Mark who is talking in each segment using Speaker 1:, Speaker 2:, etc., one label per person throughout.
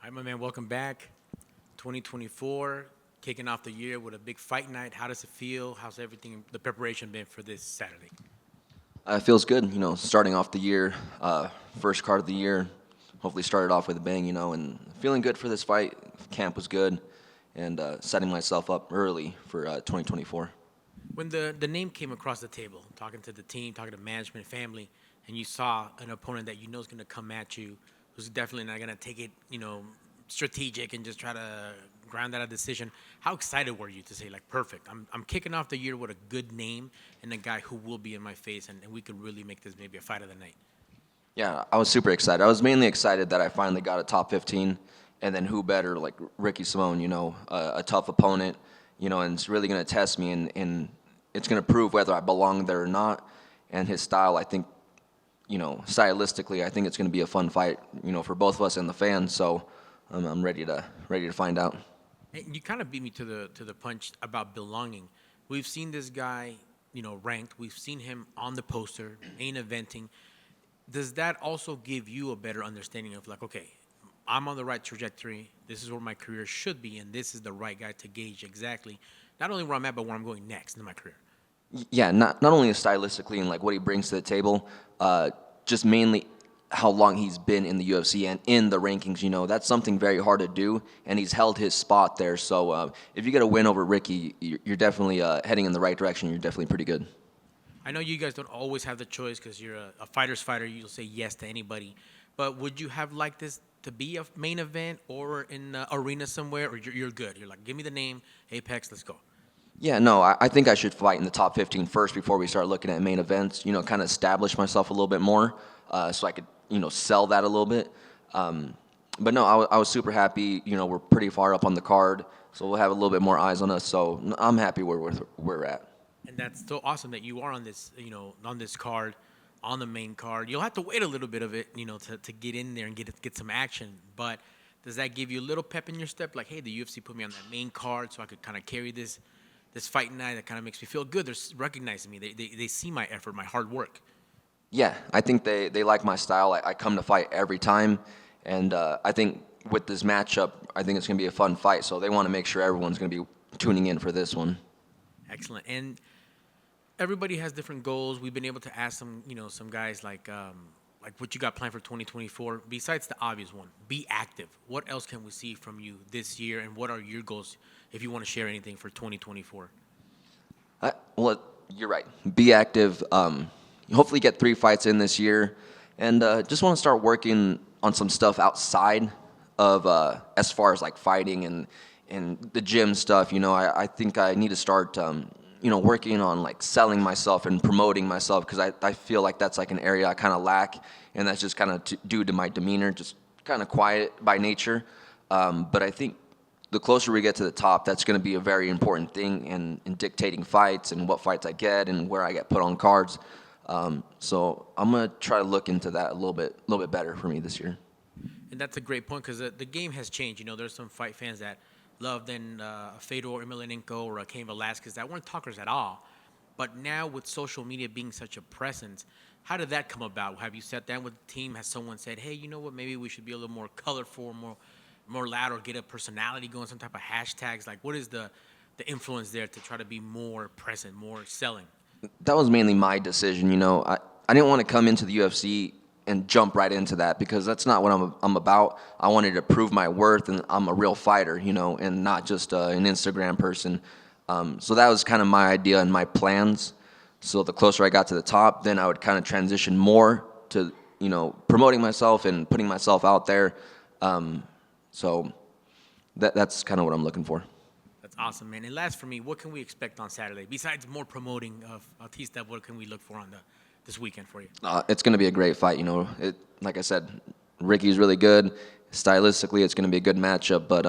Speaker 1: All right, my man, welcome back. 2024, kicking off the year with a big fight night. How does it feel? How's everything, the preparation been for this Saturday?
Speaker 2: It feels good, starting off the year, first card of the year. Hopefully started off with a bang, and feeling good for this fight. Camp was good, and setting myself up early for 2024.
Speaker 1: When the name came across the table, talking to the team, talking to management, family, and you saw an opponent that you know is going to come at you, who's definitely not going to take it, strategic and just try to ground out a decision. How excited were you to say, like, perfect, I'm kicking off the year with a good name and a guy who will be in my face, and we could really make this maybe a fight of the night?
Speaker 2: Yeah, I was super excited. I was mainly excited that I finally got a top 15, and then who better like Ricky Simone, a tough opponent, and it's really going to test me, and it's going to prove whether I belong there or not. And his style, I think, stylistically, I think it's going to be a fun fight, for both of us and the fans. So I'm ready to find out.
Speaker 1: And you kind of beat me to the punch about belonging. We've seen this guy, ranked. We've seen him on the poster, main eventing. Does that also give you a better understanding of, like, okay, I'm on the right trajectory, this is where my career should be, and this is the right guy to gauge exactly not only where I'm at, but where I'm going next in my career?
Speaker 2: Yeah, not only stylistically and like what he brings to the table, just mainly how long he's been in the UFC and in the rankings. That's something very hard to do, and he's held his spot there. So if you get a win over Ricky, you're definitely heading in the right direction. You're definitely pretty good.
Speaker 1: I know you guys don't always have the choice because you're a fighter's fighter. You'll say yes to anybody. But would you have liked this to be a main event or in an arena somewhere, or you're good? You're like, give me the name, Apex, let's go.
Speaker 2: Yeah, no, I think I should fight in the top 15 first before we start looking at main events, kind of establish myself a little bit more so I could, sell that a little bit. But no, I was super happy. We're pretty far up on the card, so we'll have a little bit more eyes on us. So I'm happy where we're at.
Speaker 1: And that's so awesome that you are on this, on this card, on the main card. You'll have to wait a little bit of it, to get in there and get some action. But does that give you a little pep in your step? Like, hey, the UFC put me on that main card so I could kind of carry this fight night. That kind of makes me feel good. They're recognizing me. They see my effort, my hard work.
Speaker 2: Yeah, I think they like my style. I come to fight every time. And I think with this matchup, I think it's going to be a fun fight. So they want to make sure everyone's going to be tuning in for this one.
Speaker 1: Excellent. And everybody has different goals. We've been able to ask some, some guys like what you got planned for 2024. Besides the obvious one, be active. What else can we see from you this year, and what are your goals if you want to share anything for 2024?
Speaker 2: Well, you're right. Be active. Hopefully get 3 fights in this year, and just want to start working on some stuff outside of as far as like fighting and the gym stuff. I think I need to start working on like selling myself and promoting myself, because I feel like that's like an area I kind of lack, and that's just kind of due to my demeanor, just kind of quiet by nature. But I think the closer we get to the top, that's going to be a very important thing in dictating fights and what fights I get and where I get put on cards. So I'm going to try to look into that a little bit better for me this year.
Speaker 1: And that's a great point, because the game has changed. There's some fight fans that loved Fedor Emelianenko or Cain Velasquez that weren't talkers at all. But now with social media being such a presence, how did that come about? Have you sat down with the team? Has someone said, hey, you know what, maybe we should be a little more colorful, more loud, or get a personality going, some type of hashtags? Like, what is the influence there to try to be more present, more selling?
Speaker 2: That was mainly my decision. I didn't want to come into the UFC and jump right into that, because that's not what I'm about. I wanted to prove my worth, and I'm a real fighter, and not just an Instagram person. So that was kind of my idea and my plans. So the closer I got to the top, then I would kind of transition more to, promoting myself and putting myself out there. So that's kind of what I'm looking for.
Speaker 1: That's awesome, man. And last for me, what can we expect on Saturday? Besides more promoting of Bautista, what can we look for on this weekend for you?
Speaker 2: It's going to be a great fight. Like I said, Ricky's really good. Stylistically, it's going to be a good matchup, but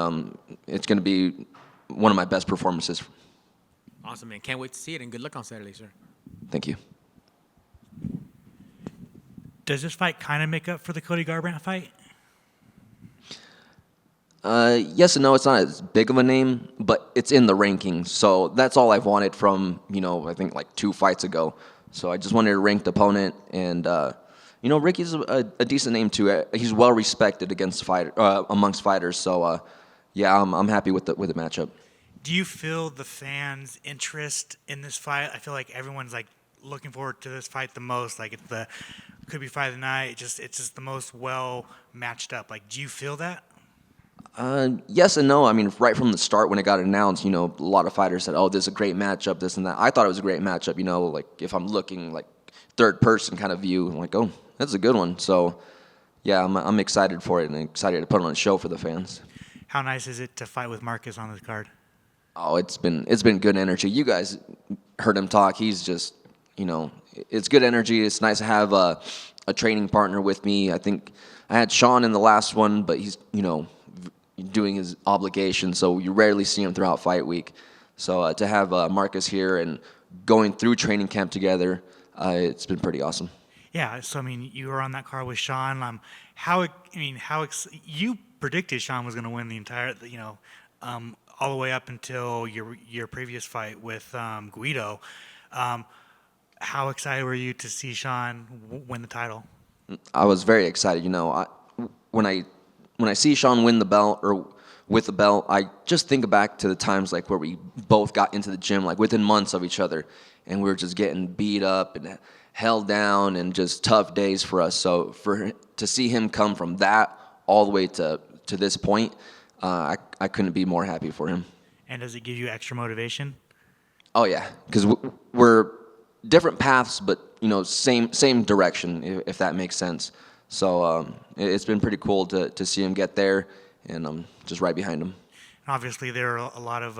Speaker 2: it's going to be one of my best performances.
Speaker 1: Awesome, man. Can't wait to see it, and good luck on Saturday, sir.
Speaker 2: Thank you.
Speaker 3: Does this fight kind of make up for the Cody Garbrandt fight?
Speaker 2: Yes and no. It's not as big of a name, but it's in the rankings. So that's all I've wanted from, I think like 2 fights ago. So I just wanted a ranked opponent, and Ricky's a decent name too. He's well respected amongst fighters. So, yeah, I'm happy with the matchup.
Speaker 3: Do you feel the fans' interest in this fight? I feel like everyone's like looking forward to this fight the most. Like could be fight of the night. It's just the most well matched up. Like, do you feel that?
Speaker 2: Yes and no. I mean, right from the start when it got announced, a lot of fighters said, "Oh, this is a great matchup, this and that." I thought it was a great matchup. Like if I'm looking like third person kind of view, I'm like, "Oh, that's a good one." So, yeah, I'm excited for it and excited to put on a show for the fans.
Speaker 3: How nice is it to fight with Marcus on this card?
Speaker 2: Oh, it's been good energy. You guys heard him talk. He's just, it's good energy. It's nice to have a training partner with me. I think I had Sean in the last one, but he's, doing his obligation, so you rarely see him throughout fight week. So to have Marcus here and going through training camp together, it's been pretty awesome.
Speaker 3: Yeah. So I mean, you were on that card with Sean. You predicted Sean was going to win the entire, all the way up until your previous fight with Guido. How excited were you to see Sean win the title?
Speaker 2: I was very excited. When I see Sean win the belt or with the belt, I just think back to the times like where we both got into the gym like within months of each other, and we were just getting beat up and held down and just tough days for us. So to see him come from that all the way to this point, I couldn't be more happy for him.
Speaker 3: And does it give you extra motivation?
Speaker 2: Oh yeah, because we're different paths, but same direction, if that makes sense. So it's been pretty cool to see him get there, and I'm just right behind him.
Speaker 3: Obviously, there are a lot of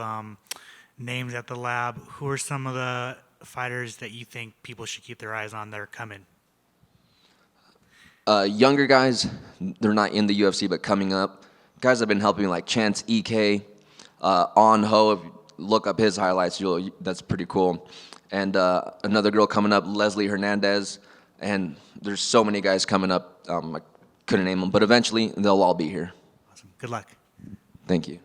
Speaker 3: names at the lab. Who are some of the fighters that you think people should keep their eyes on that are coming?
Speaker 2: Younger guys, they're not in the UFC, but coming up. Guys have been helping like Chance EK, On Ho. If you look up his highlights, that's pretty cool. And another girl coming up, Leslie Hernandez. And there's so many guys coming up. I couldn't name them, but eventually they'll all be here.
Speaker 3: Awesome. Good luck.
Speaker 2: Thank you.